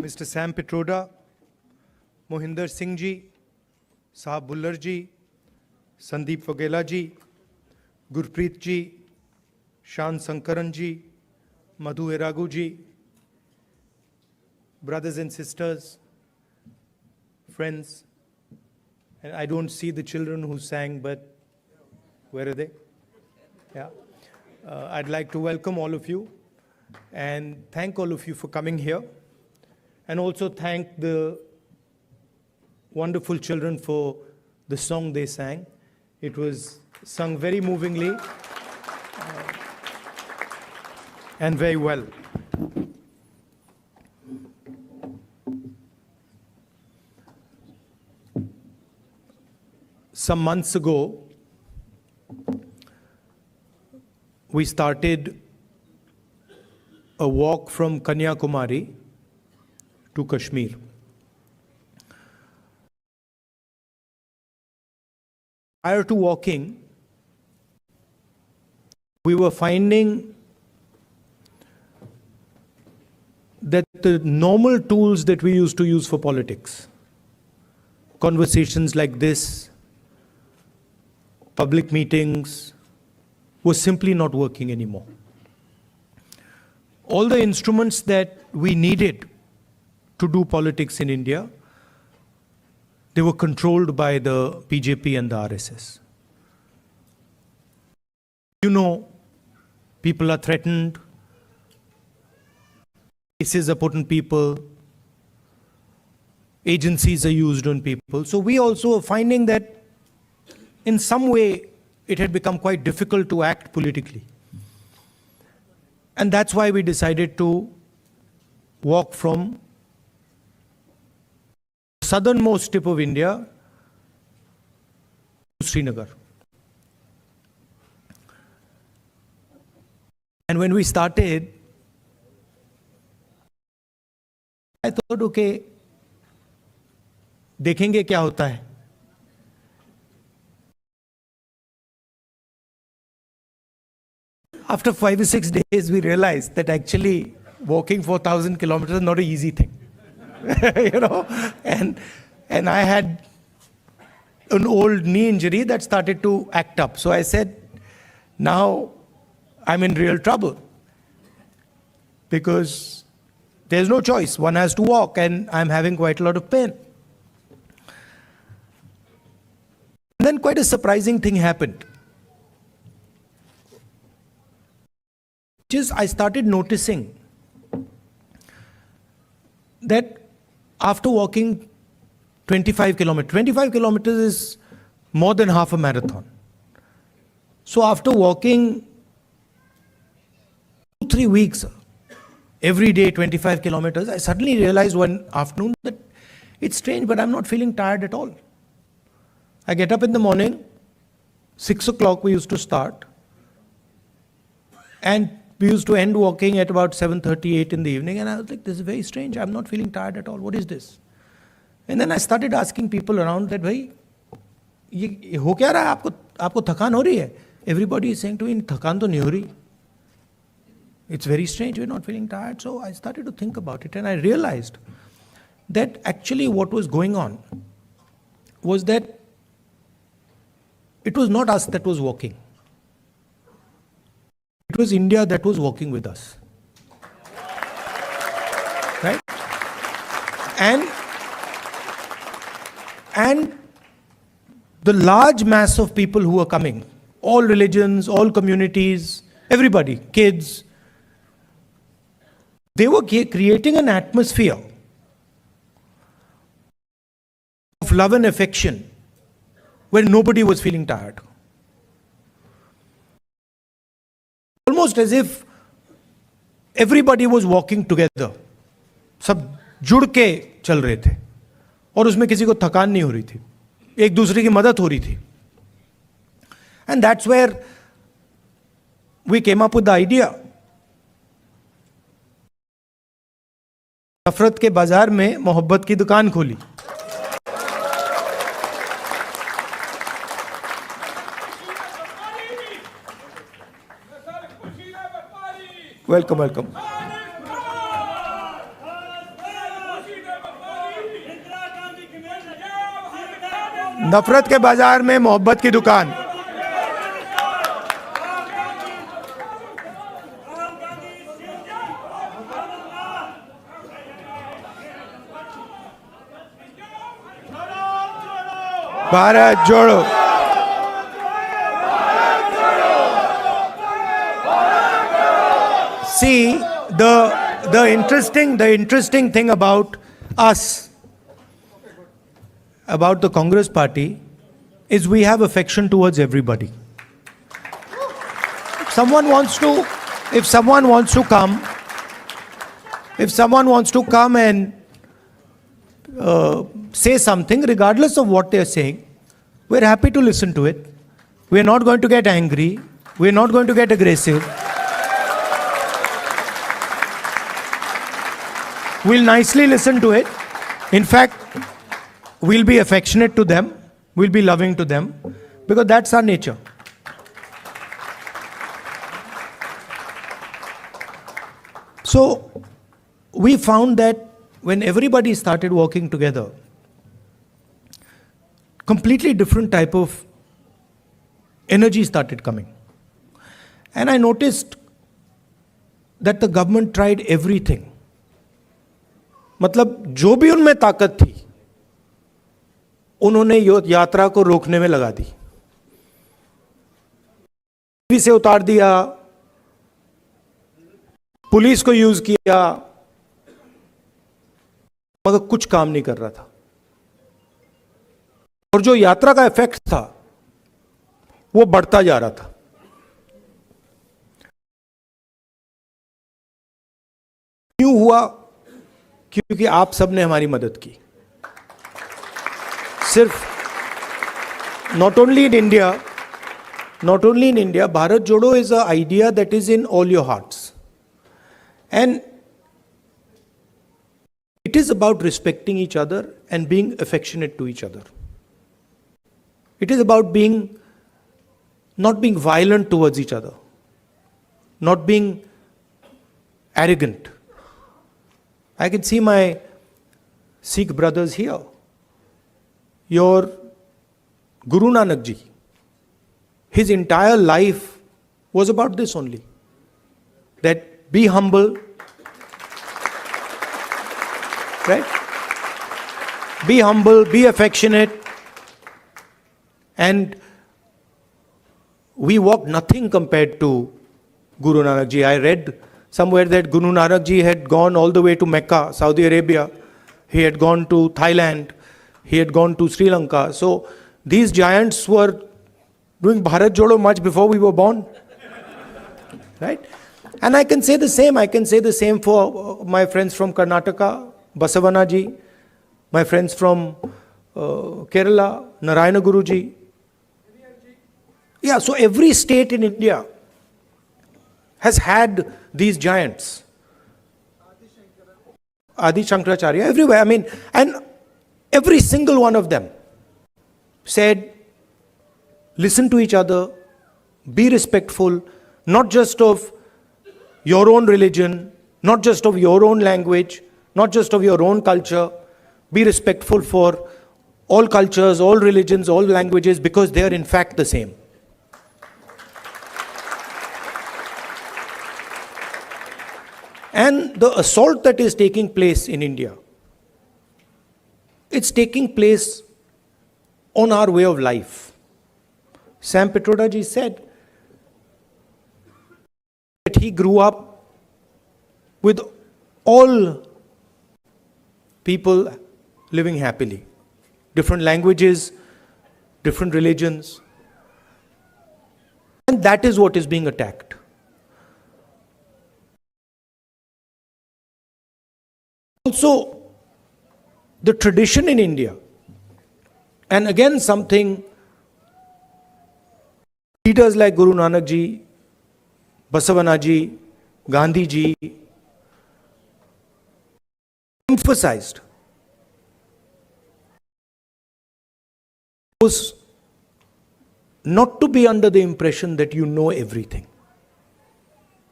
Mr. Sam Petroda, Mohinder Singh ji, Sahab Bullar ji, Sandeep Vagela ji, Gurpreet ji, Shan Sankaran ji, Madhu Eragu ji, brothers and sisters, friends, and I don't see the children who sang, but where are they? Yeah. I'd like to welcome all of you and thank all of you for coming here, and also thank the wonderful children for the song they sang. It was sung very movingly and very well. Some months ago, we started a walk from Kanyakumari to Kashmir. Prior to walking, we were finding that the normal tools that we used to use for politics, conversations like this, public meetings, was simply not working anymore. All the instruments that we needed to do politics in India, they were controlled by the BJP and the RSS. You know, people are threatened, cases are put on people, agencies are used on people. So we also are finding that in some way it had become quite difficult to act politically. And that's why we decided to walk from the southernmost tip of India to Srinagar. And when we started, I thought, okay, देखेंगे क्या होता है. After 5 or 6 days, we realized that actually walking 4,000 kilometers is not an easy thing. You know, and I had an old knee injury that started to act up. So I said, now I'm in real trouble because there's no choice. One has to walk and I'm having quite a lot of pain. And then quite a surprising thing happened. I started noticing that after walking 25 kilometers is more than half a marathon. So after walking 2-3 weeks, every day 25 kilometers, I suddenly realized one afternoon that it's strange, but I'm not feeling tired at all. I get up in the morning, 6 o'clock we used to start, and we used to end walking at about 7:38 in the evening, and I was like, this is very strange. I'm not feeling tired at all. What is this? And then I started asking people around that, भाई, ये हो क्या रहा है? आपको थकान हो रही है? Everybody is saying to me, थकान तो नहीं हो रही. It's very strange. We're not feeling tired. So I started to think about it, and I realized that actually what was going on was that it was not us that was walking. It was India that was walking with us. Right? And the large mass of people who were coming, all religions, all communities, everybody, kids, they were creating an atmosphere of love and affection where nobody was feeling tired. Almost as if everybody was walking together. सब जुड़ के चल रहे थे और उसमें किसी को थकान नहीं हो रही थी, एक दूसरे की मदद हो रही थी. And that's where we came up with the idea. नफरत के बाजार में मोहब्बत की दुकान खोली. Welcome, welcome. नफरत के बाजार में मोहब्बत की दुकान. भारत जोड़ो. See, the interesting thing about us, about the Congress party, is we have affection towards everybody. If someone wants to come and say something, regardless of what they're saying, we're happy to listen to it. We're not going to get angry. We're not going to get aggressive. We'll nicely listen to it. In fact, we'll be affectionate to them. We'll be loving to them, because that's our nature. So we found that when everybody started working together, completely different type of energy started coming. And I noticed that the government tried everything. मतलब जो भी उनमें ताकत थी, उन्होंने यात्रा को रोकने में लगा दी. टीवी से उतार दिया, पुलिस को यूज किया, मगर कुछ काम नहीं कर रहा था. और जो यात्रा का इफेक्ट था, वो बढ़ता जा रहा था. क्यों हुआ? क्योंकि आप सबने हमारी मदद की. सिर्फ not only in India, Bharat Jodo is an idea that is in all your hearts. And it is about respecting each other and being affectionate to each other. It is about not being violent towards each other, not being arrogant. I can see my Sikh brothers here. Your Guru Nanak ji, his entire life was about this only. That be humble, right? Be humble, be affectionate. And we walk nothing compared to Guru Nanak ji. I read somewhere that Guru Nanak ji had gone all the way to Mecca, Saudi Arabia. He had gone to Thailand. He had gone to Sri Lanka. So these giants were doing Bharat Jodo much before we were born. Right? And I can say the same. I can say the same for my friends from Karnataka, Basavana ji, my friends from Kerala, Narayana Guru ji. Yeah, so every state in India has had these giants. Adi Shankaracharya, everywhere. I mean, and every single one of them said, listen to each other, be respectful, not just of your own religion, not just of your own language, not just of your own culture. Be respectful for all cultures, all religions, all languages, because they are in fact the same. And the assault that is taking place in India, it's taking place on our way of life. Sam Pitroda ji said that he grew up with all people living happily. Different languages, different religions. And that is what is being attacked. Also, the tradition in India, and again something leaders like Guru Nanak ji, Basavana ji, Gandhi ji emphasized, was not to be under the impression that you know everything.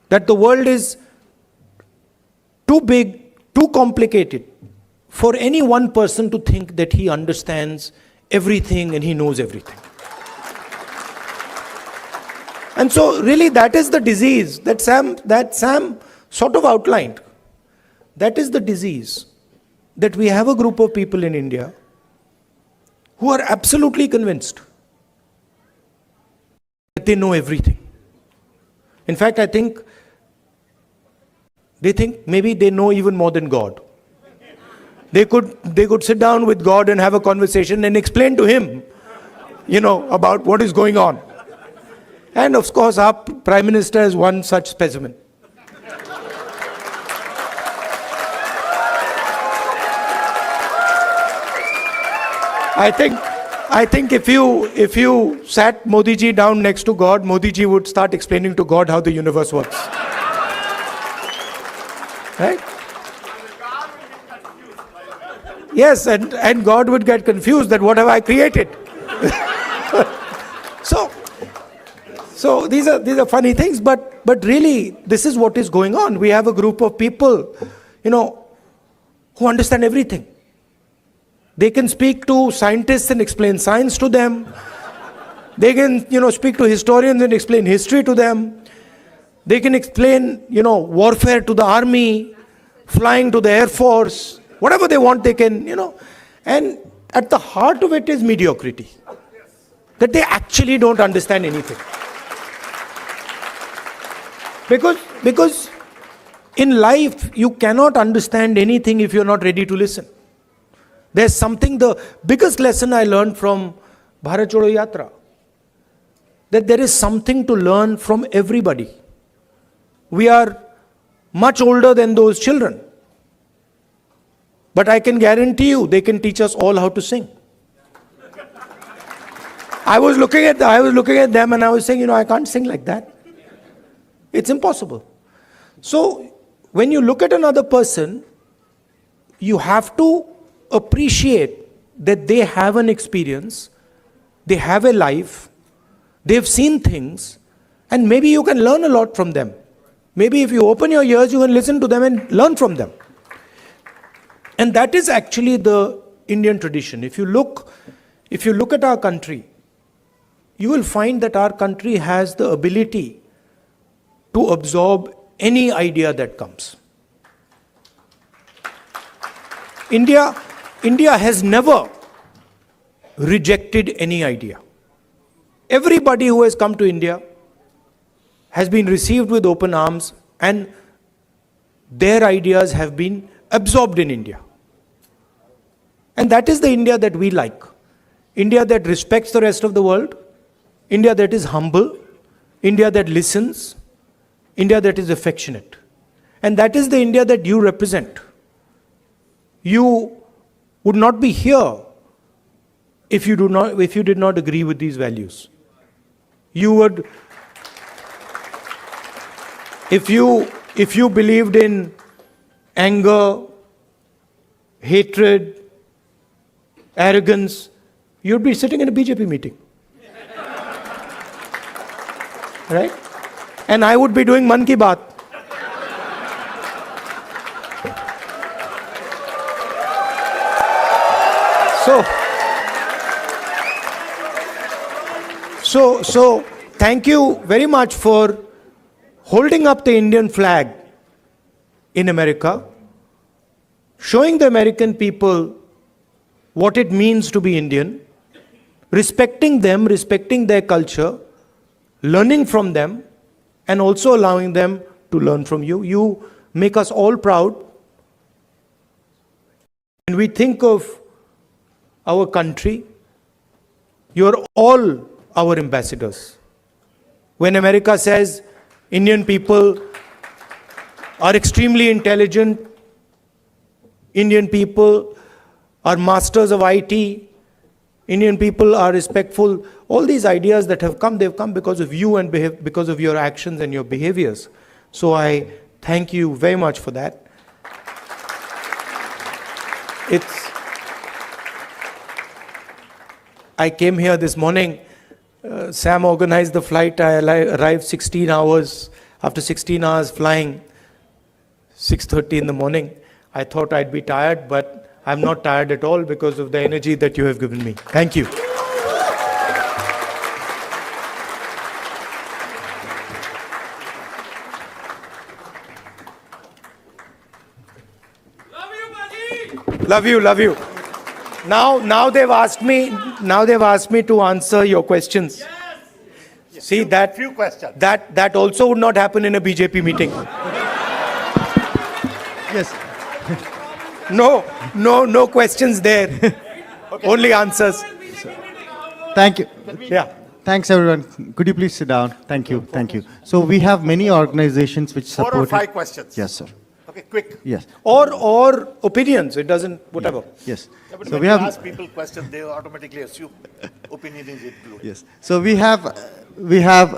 That the world is too big, too complicated for any one person to think that he understands everything and he knows everything. And so really that is the disease that Sam sort of outlined. That is the disease, that we have a group of people in India who are absolutely convinced that they know everything. In fact, I think they think maybe they know even more than God. They could sit down with God and have a conversation and explain to him, about what is going on. And of course, our Prime Minister is one such specimen. I think if you sat Modi ji down next to God, Modi ji would start explaining to God how the universe works. Right? Yes, and God would get confused that what have I created? So these are funny things, but really this is what is going on. We have a group of people, who understand everything. They can speak to scientists and explain science to them. They can, speak to historians and explain history to them. They can explain, warfare to the army, flying to the Air Force, whatever they want they can, And at the heart of it is mediocrity. That they actually don't understand anything. Because in life, you cannot understand anything if you're not ready to listen. There's something, the biggest lesson I learned from Bharat Jodo Yatra, that there is something to learn from everybody. We are much older than those children. But I can guarantee you, they can teach us all how to sing. I was looking at them and I was saying, I can't sing like that. It's impossible. So, when you look at another person, you have to appreciate that they have an experience, they have a life, they've seen things, and maybe you can learn a lot from them. Maybe if you open your ears, you can listen to them and learn from them. And that is actually the Indian tradition. If you look at our country, you will find that our country has the ability to absorb any idea that comes. India has never rejected any idea. Everybody who has come to India has been received with open arms, and their ideas have been absorbed in India. And that is the India that we like. India that respects the rest of the world, India that is humble, India that listens, India that is affectionate. And that is the India that you represent. You would not be here if you did not agree with these values. You would, if you believed in anger, hatred, arrogance, you'd be sitting in a BJP meeting. Right? And I would be doing Man Ki Baat. So thank you very much for holding up the Indian flag in America, showing the American people what it means to be Indian, respecting them, respecting their culture, learning from them, and also allowing them to learn from you. You make us all proud. When we think of our country, you're all our ambassadors. When America says Indian people are extremely intelligent, Indian people are masters of IT, Indian people are respectful, all these ideas that have come, they've come because of you and because of your actions and your behaviors. So I thank you very much for that. I came here this morning, Sam organized the flight, I arrived 16 hours, after 16 hours flying, 6:30 in the morning. I thought I'd be tired, but I'm not tired at all because of the energy that you have given me. Thank you. Love you, love you. Now they've asked me to answer your questions. Yes. See that few questions. That also would not happen in a BJP meeting. Yes. No questions there. Okay. Only answers. Thank you. Yeah. Thanks, everyone. Could you please sit down? Thank you. Thank you. So we have many organizations which support. 4 or 5 questions. Yes, sir. Okay, quick. Yes. Or opinions. It doesn't, whatever. Yes. Yeah, but So when we you have. ask people questions, they automatically assume opinion is included. Yes. So we have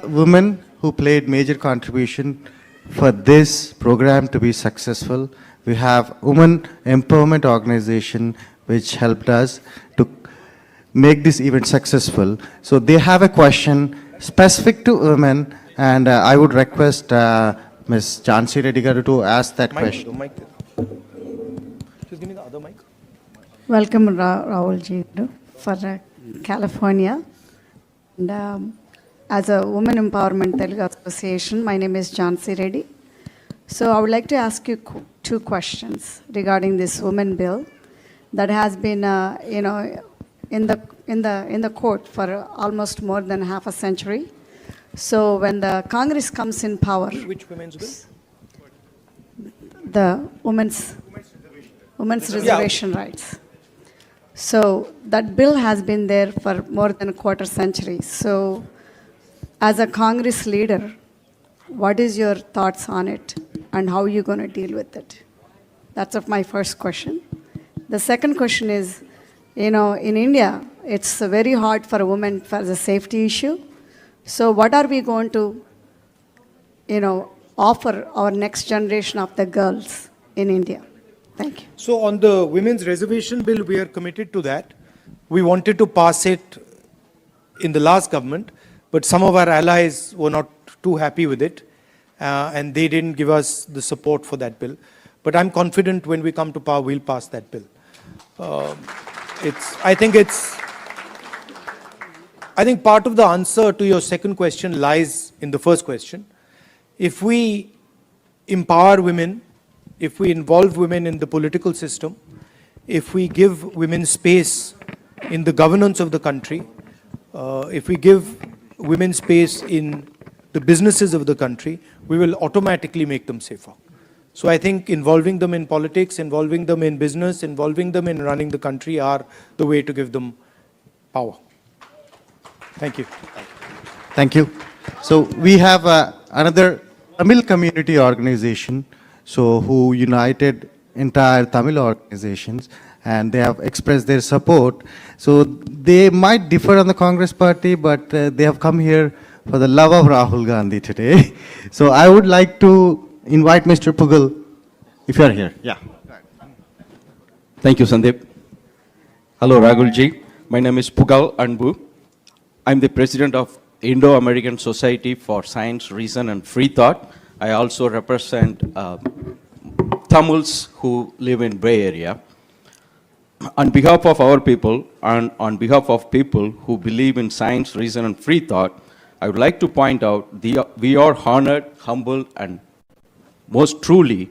women who played major contribution for this program to be successful. We have women empowerment organization which helped us to make this event successful. So they have a question specific to women, and I would request Ms. Jhansi Reddy garu to ask that question. Mic. Just give me the other mic. Welcome, Rahul ji, for California. And as a Women Empowerment Telugu Association, my name is Jhansi Reddy. So I would like to ask you 2 questions regarding this women bill that has been, in the court for almost more than half a century. So when the Congress comes in power, Which women's bill? the women's reservation rights. So that bill has been there for more than a quarter century. So as a Congress leader, what is your thoughts on it and how are you going to deal with it? That's my first question. The second question is, in India, it's very hard for a woman for the safety issue. So what are we going to, offer our next generation of the girls in India? Thank you. So on the women's reservation bill, we are committed to that. We wanted to pass it in the last government, but some of our allies were not too happy with it, and they didn't give us the support for that bill. But I'm confident when we come to power, we'll pass that bill. I think part of the answer to your second question lies in the first question. If we empower women, if we involve women in the political system, if we give women space in the governance of the country, if we give women space in the businesses of the country, we will automatically make them safer. So I think involving them in politics, involving them in business, involving them in running the country are the way to give them power. Thank you. Thank you. So we have another Tamil community organization, so who united entire Tamil organizations, and they have expressed their support. So they might differ on the Congress party, but they have come here for the love of Rahul Gandhi today. So I would like to invite Mr. Pugal, if you are here. Yeah. Thank you, Sandeep. Hello, Rahul ji. My name is Pugal Anbu. I'm the president of Indo-American Society for Science, Reason and Free Thought. I also represent Tamils who live in Bay Area. On behalf of our people and on behalf of people who believe in science, reason and free thought, I would like to point out we are honored, humble and most truly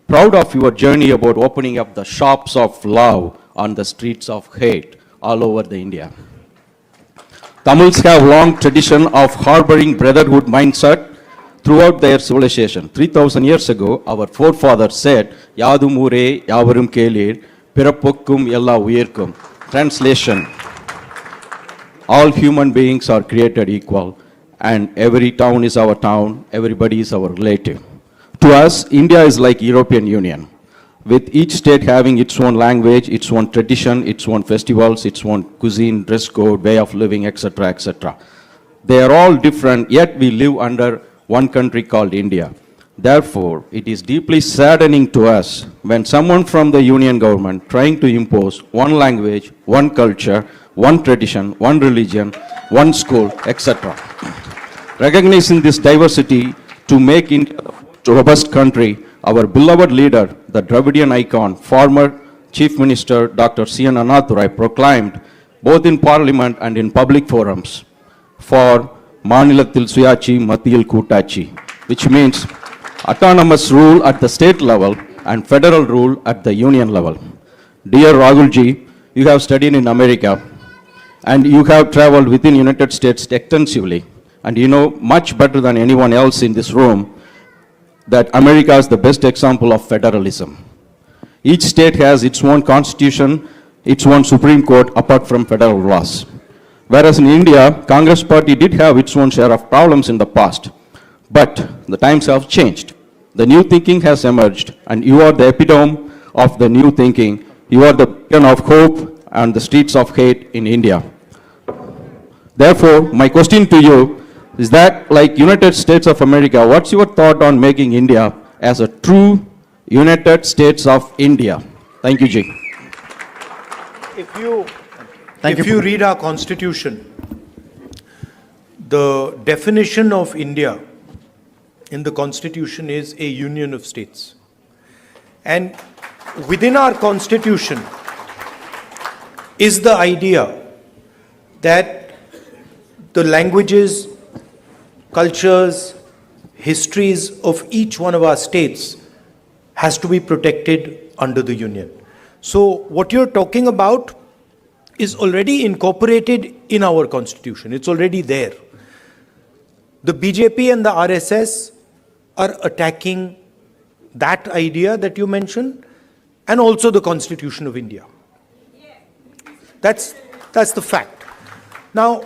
proud of your journey about opening up the shops of love on the streets of hate all over the India. Tamils have long tradition of harboring brotherhood mindset throughout their civilization. 3,000 years ago, our forefathers said, Yadum ure, Yavarum kelir, Pirapokkum ella uyirkum. Translation, all human beings are created equal and every town is our town, everybody is our relative. To us, India is like European Union, with each state having its own language, its own tradition, its own festivals, its own cuisine, dress code, way of living, etc., etc. They are all different, yet we live under one country called India. Therefore, it is deeply saddening to us when someone from the union government trying to impose one language, one culture, one tradition, one religion, one school, etc. Recognizing this diversity to make India a robust country, our beloved leader, the Dravidian icon, former Chief Minister Dr. C.N. Annadurai proclaimed, both in Parliament and in public forums, for Manilathil Suyachi Mathiyil Kootachi, which means autonomous rule at the state level and federal rule at the union level. Dear Rahul ji, you have studied in America and you have traveled within United States extensively, and you know much better than anyone else in this room that America is the best example of federalism. Each state has its own constitution, its own Supreme Court apart from federal laws. Whereas in India, Congress party did have its own share of problems in the past. But the times have changed. The new thinking has emerged, and you are the epitome of the new thinking. You are the beacon of hope and the streets of hate in India. Therefore, my question to you is that, like United States of America, what's your thought on making India as a true United States of India? Thank you, Ji. If you read our constitution, the definition of India in the constitution is a union of states. And within our constitution is the idea that the languages, cultures, histories of each one of our states has to be protected under the union. So what you're talking about is already incorporated in our constitution. It's already there. The BJP and the RSS are attacking that idea that you mentioned, and also the Constitution of India. That's the fact. Now,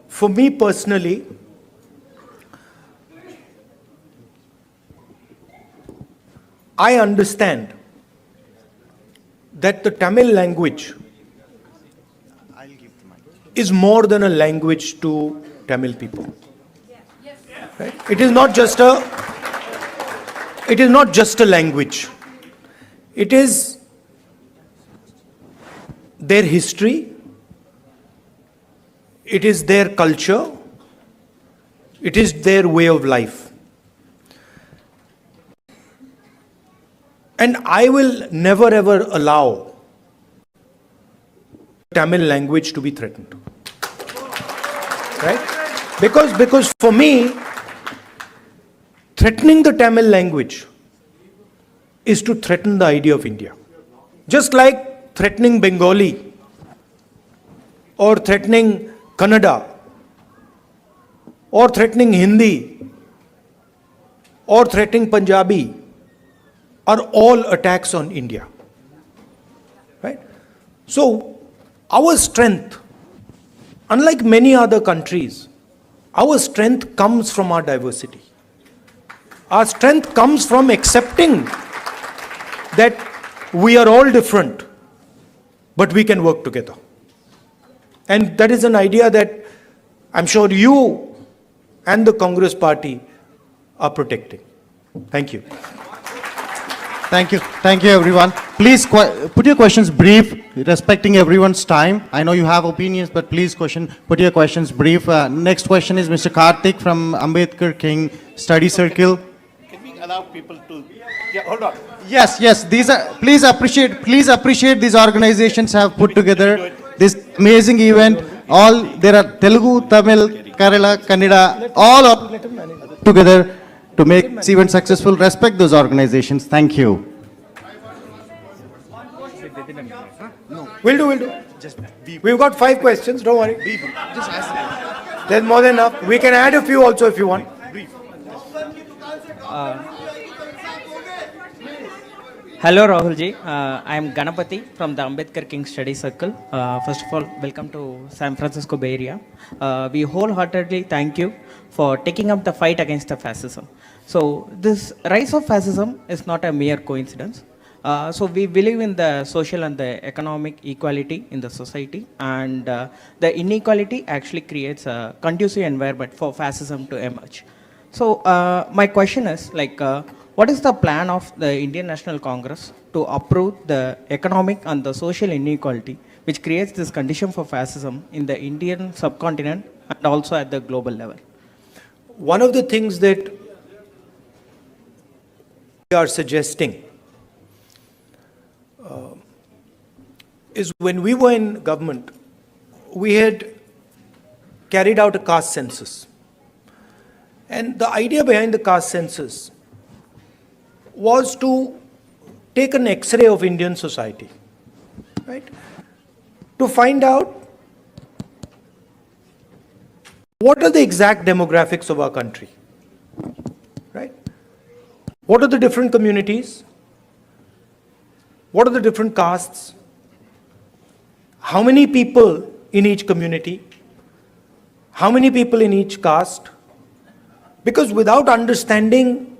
for me personally, I understand that the Tamil language is more than a language to Tamil people. Right? It is not just a language. It is their history, it is their culture, it is their way of life. And I will never ever allow Tamil language to be threatened. Right? Because for me, threatening the Tamil language is to threaten the idea of India. Just like threatening Bengali or threatening Kannada or threatening Hindi or threatening Punjabi are all attacks on India. Right? So, our strength, unlike many other countries, our strength comes from our diversity. Our strength comes from accepting that we are all different, but we can work together. And that is an idea that I'm sure you and the Congress party are protecting. Thank you. Thank you. Thank you, everyone. Please put your questions brief, respecting everyone's time. I know you have opinions, but please put your questions brief. Next question is Mr. Karthik from Ambedkar King Study Circle. Can we allow people to... Yeah, hold on. Yes. These are, please appreciate these organizations have put together this amazing event. There are Telugu, Tamil, Kerala, Kannada, all are together to make this event successful. Respect those organizations. Thank you. We'll do. We've got 5 questions, don't worry. There's more than enough. We can add a few also if you want. Hello Rahul ji, I am Ganapati from the Ambedkar King Study Circle. First of all, welcome to San Francisco Bay Area. We wholeheartedly thank you for taking up the fight against the fascism. So this rise of fascism is not a mere coincidence. So we believe in the social and the economic equality in the society, and the inequality actually creates a conducive environment for fascism to emerge. So my question is what is the plan of the Indian National Congress to approve the economic and the social inequality which creates this condition for fascism in the Indian subcontinent and also at the global level? One of the things that we are suggesting is when we were in government, we had carried out a caste census. And the idea behind the caste census was to take an X-ray of Indian society, right? To find out what are the exact demographics of our country, right? What are the different communities? What are the different castes? How many people in each community? How many people in each caste? Because without understanding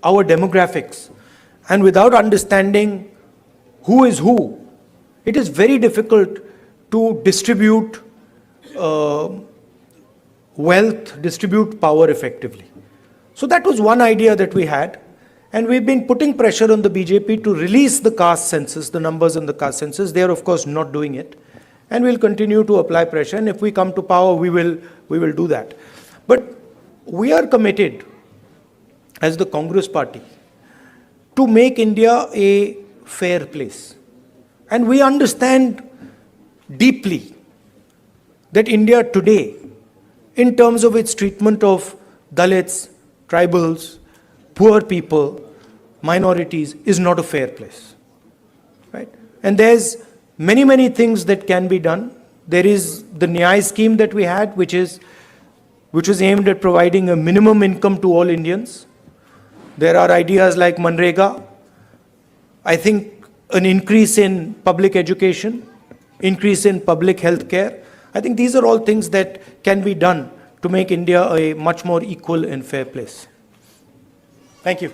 our demographics and without understanding who is who, it is very difficult to distribute wealth, distribute power effectively. So that was one idea that we had. And we've been putting pressure on the BJP to release the caste census, the numbers in the caste census. They are, of course, not doing it. And we'll continue to apply pressure. And if we come to power, we will do that. But we are committed, as the Congress party, to make India a fair place. And we understand deeply that India today, in terms of its treatment of Dalits, tribals, poor people, minorities, is not a fair place, right? And there's many things that can be done. There is the Nyay scheme that we had, which is aimed at providing a minimum income to all Indians. There are ideas like Manrega. I think an increase in public education, increase in public health care. I think these are all things that can be done to make India a much more equal and fair place. Thank you.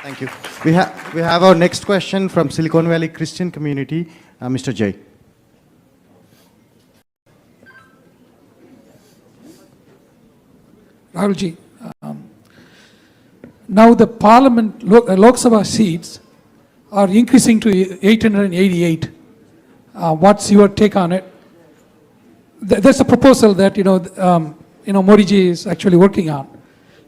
Thank you. We have our next question from Silicon Valley Christian community, Mr. Jay. Rahulji, now the Parliament, Lok Sabha seats are increasing to 888. What's your take on it? There's a proposal that Modi ji is actually working on.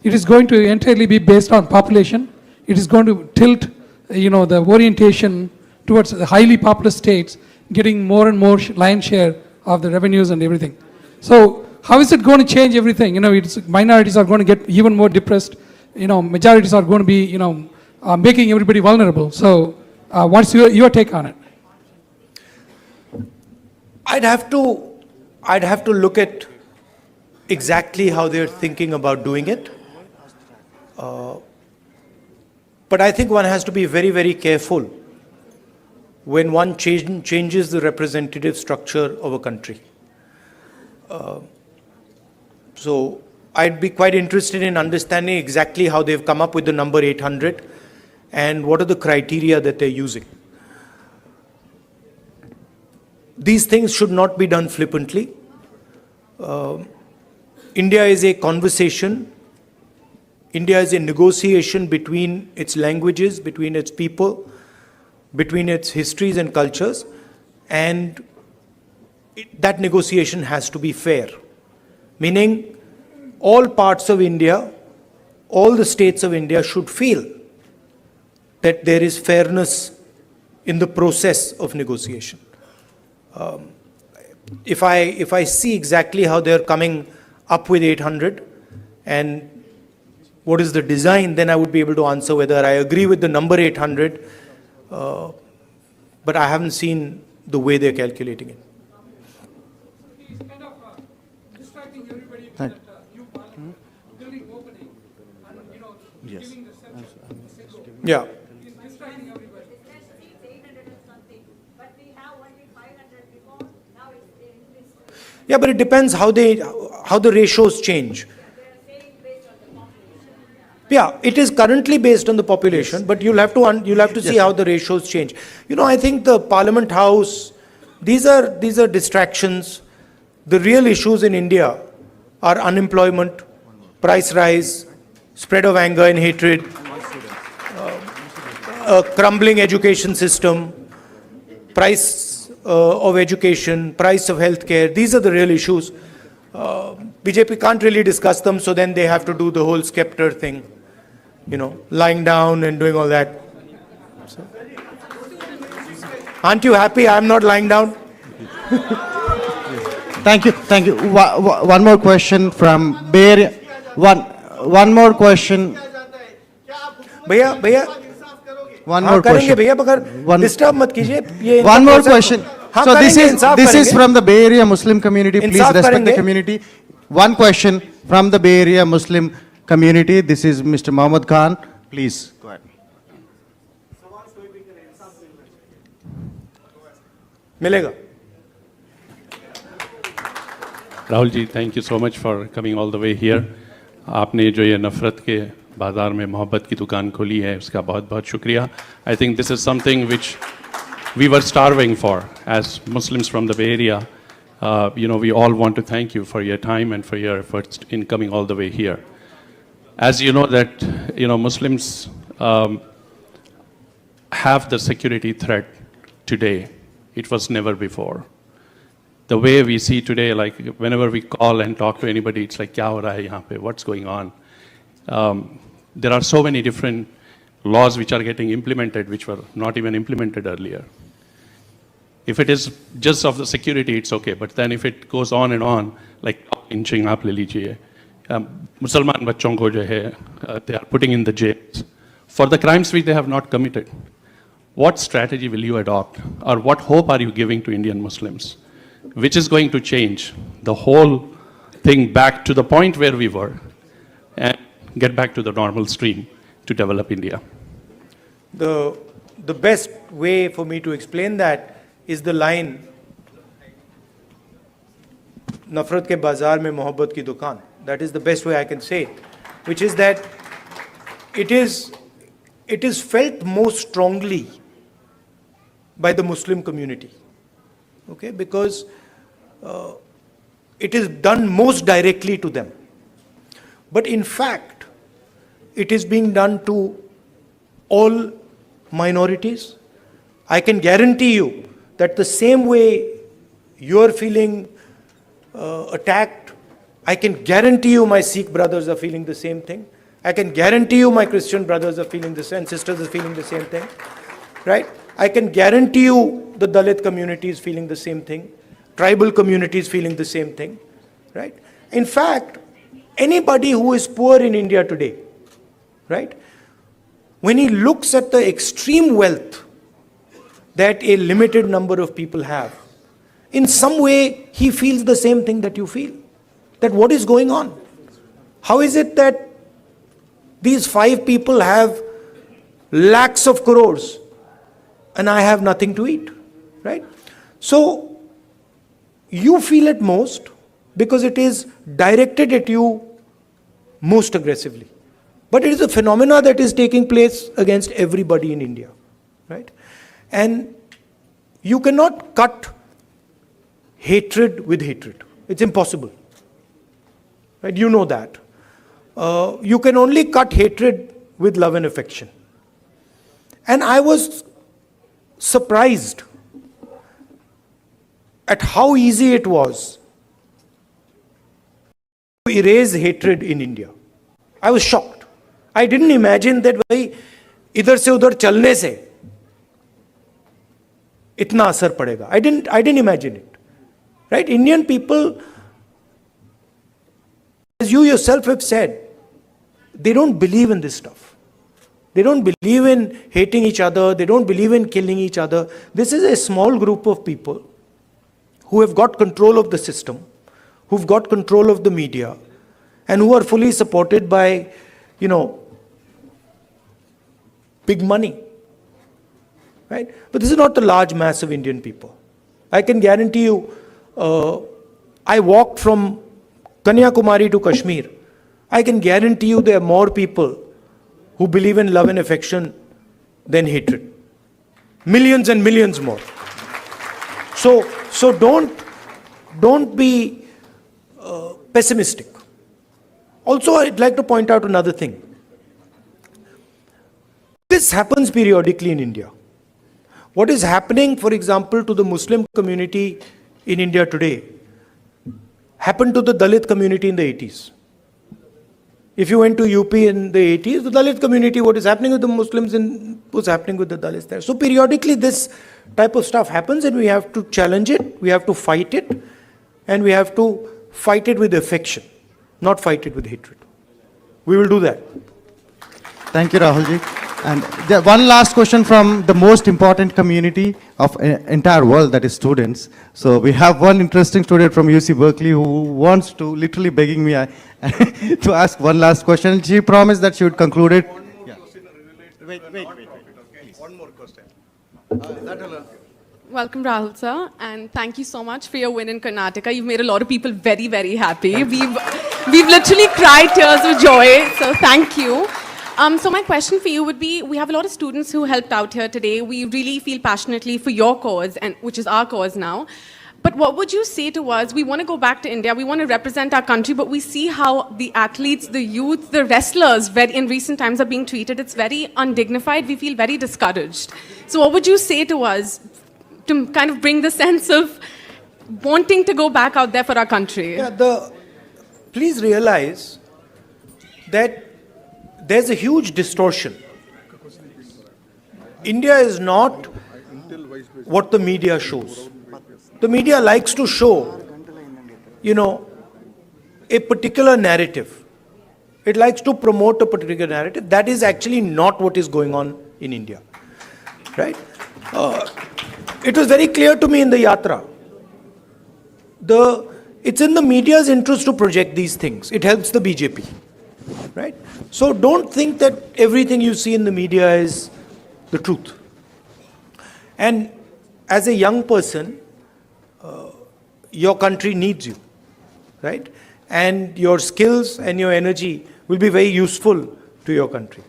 It is going to entirely be based on population. It is going to tilt, the orientation towards the highly populous states, getting more and more lion's share of the revenues and everything. So how is it going to change everything? Minorities are going to get even more depressed. Majorities are going to be, making everybody vulnerable. So what's your take on it? I'd have to look at exactly how they're thinking about doing it. But I think one has to be very careful when one changes the representative structure of a country. So I'd be quite interested in understanding exactly how they've come up with the number 800 and what are the criteria that they're using. These things should not be done flippantly. India is a conversation. India is a negotiation between its languages, between its people, between its histories and cultures, and that negotiation has to be fair. Meaning, all parts of India, all the states of India should feel that there is fairness in the process of negotiation. If I see exactly how they're coming up with 800 and what is the design, then I would be able to answer whether I agree with the number 800, but I haven't seen the way they're calculating it. He's kind of distracting everybody with that new parliament, building opening, and giving the center. Yeah. He's distracting everybody. Yeah, but it depends how the ratios change. Yeah, it is currently based on the population, but you'll have to see how the ratios change. I think the Parliament House, these are distractions. The real issues in India are unemployment, price rise, spread of anger and hatred, a crumbling education system, price of education, price of healthcare. These are the real issues. BJP can't really discuss them, so then they have to do the whole scepter thing, lying down and doing all that. So. Aren't you happy I'm not lying down? Thank you, thank you. One more question from Bay Area. One more question. भैया One हाँ more करेंगे question. भैया मगर One- disturb मत कीजिए ये One more इनका question. हाँ So this करेंगे, is इंसाफ this is करेंगे। from the Bay Area Muslim community. Please Insaf respect the करेंगे। community. One question from the Bay Area Muslim community. This is Mr. Mohammed Khan. Please go ahead. मिलेगा Rahul ji, thank you so much for coming all the way here. आपने जो ये नफ़रत के बाज़ार में मोहब्बत की दुकान खोली है, उसका बहुत बहुत शुक्रिया. I think this is something which we were starving for as Muslims from the Bay Area. We all want to thank you for your time and for your efforts in coming all the way here. As you know that, Muslims have the security threat today. It was never before. The way we see today, like whenever we call and talk to anybody, it's like, kya ho raha hai yahan pe? What's going on? There are so many different laws which are getting implemented, which were not even implemented earlier. If it is just of the security, it's okay. But then if it goes on and on, like lynching, aap le lijiye. Musliman bachon ko jo hai, they are putting in the jails for the crimes which they have not committed. What strategy will you adopt, or what hope are you giving to Indian Muslims, which is going to change the whole thing back to the point where we were and get back to the normal stream to develop India? The best way for me to explain that is the line नफरत के बाजार में मोहब्बत की दुकान. That is the best way I can say it, which is that it is felt most strongly by the Muslim community, okay, because it is done most directly to them. But in fact, it is being done to all minorities. I can guarantee you that the same way you are feeling attacked, I can guarantee you my Sikh brothers are feeling the same thing. I can guarantee you my Christian brothers are feeling the same, sisters are feeling the same thing, right? I can guarantee you the Dalit community is feeling the same thing. Tribal community is feeling the same thing, right? In fact, anybody who is poor in India today, right, when he looks at the extreme wealth that a limited number of people have, in some way he feels the same thing that you feel. That what is going on? How is it that these 5 people have lakhs of crores and I have nothing to eat, right? So you feel it most because it is directed at you most aggressively. But it is a phenomena that is taking place against everybody in India, right? And you cannot cut hatred with hatred. It's impossible, right? You know that. You can only cut hatred with love and affection. And I was surprised at how easy it was to erase hatred in India. I was shocked. I didn't imagine that भाई इधर से उधर चलने से इतना असर पड़ेगा. I didn't imagine it. Right? Indian people, as you yourself have said, they don't believe in this stuff. They don't believe in hating each other. They don't believe in killing each other. This is a small group of people who have got control of the system, who've got control of the media, and who are fully supported by, big money. Right? But this is not the large mass of Indian people. I can guarantee you, I walked from Kanyakumari to Kashmir. I can guarantee you there are more people who believe in love and affection than hatred. Millions and millions more. So don't be pessimistic. Also, I'd like to point out another thing. This happens periodically in India. What is happening, for example, to the Muslim community in India today happened to the Dalit community in the 80s. If you went to UP in the 80s, the Dalit community, what is happening with the Muslims was happening with the Dalits there. So periodically this type of stuff happens and we have to challenge it, we have to fight it, and we have to fight it with affection, not fight it with hatred. We will do that. Thank you, Rahulji. And one last question from the most important community of entire world, that is students. So we have one interesting student from UC Berkeley who wants to, literally begging me to ask one last question. She promised that she would conclude it. Wait. One more question. Welcome, Rahul sir, and thank you so much for your win in Karnataka. You've made a lot of people very, very happy. We've literally cried tears of joy, so thank you. So my question for you would be, we have a lot of students who helped out here today. We really feel passionately for your cause, and which is our cause now. But what would you say to us? We want to go back to India. We want to represent our country, but we see how the athletes, the youth, the wrestlers in recent times are being treated. It's very undignified. We feel very discouraged. So what would you say to us to kind of bring the sense of wanting to go back out there for our country? Yeah, please realize that there's a huge distortion. India is not what the media shows. The media likes to show, a particular narrative. It likes to promote a particular narrative. That is actually not what is going on in India. Right? It was very clear to me in the Yatra. It's in the media's interest to project these things. It helps the BJP. Right? So don't think that everything you see in the media is the truth. And as a young person, your country needs you, right? And your skills and your energy will be very useful to your country.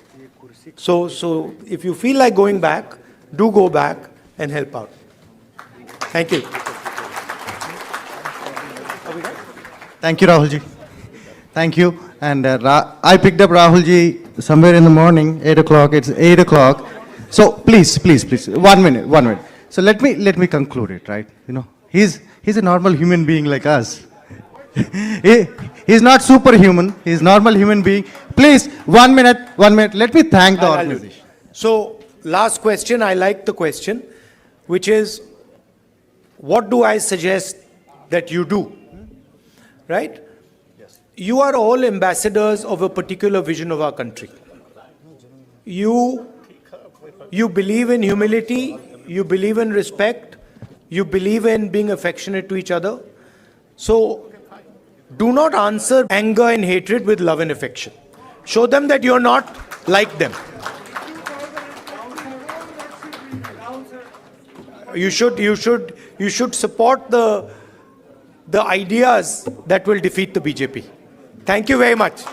So if you feel like going back, do go back and help out. Thank you. Thank you, Rahulji. Thank you. And I picked up Rahulji somewhere in the morning, 8 o'clock. It's 8 o'clock. So please, 1 minute. So let me conclude it, right? He's a normal human being like us. He's not superhuman. He's a normal human being. Please, 1 minute. Let me thank the organization. So last question, I like the question, which is, what do I suggest that you do? Right? You are all ambassadors of a particular vision of our country. You believe in humility, you believe in respect, you believe in being affectionate to each other. So do not answer anger and hatred with love and affection. Show them that you're not like them. You should support the ideas that will defeat the BJP. Thank you very much.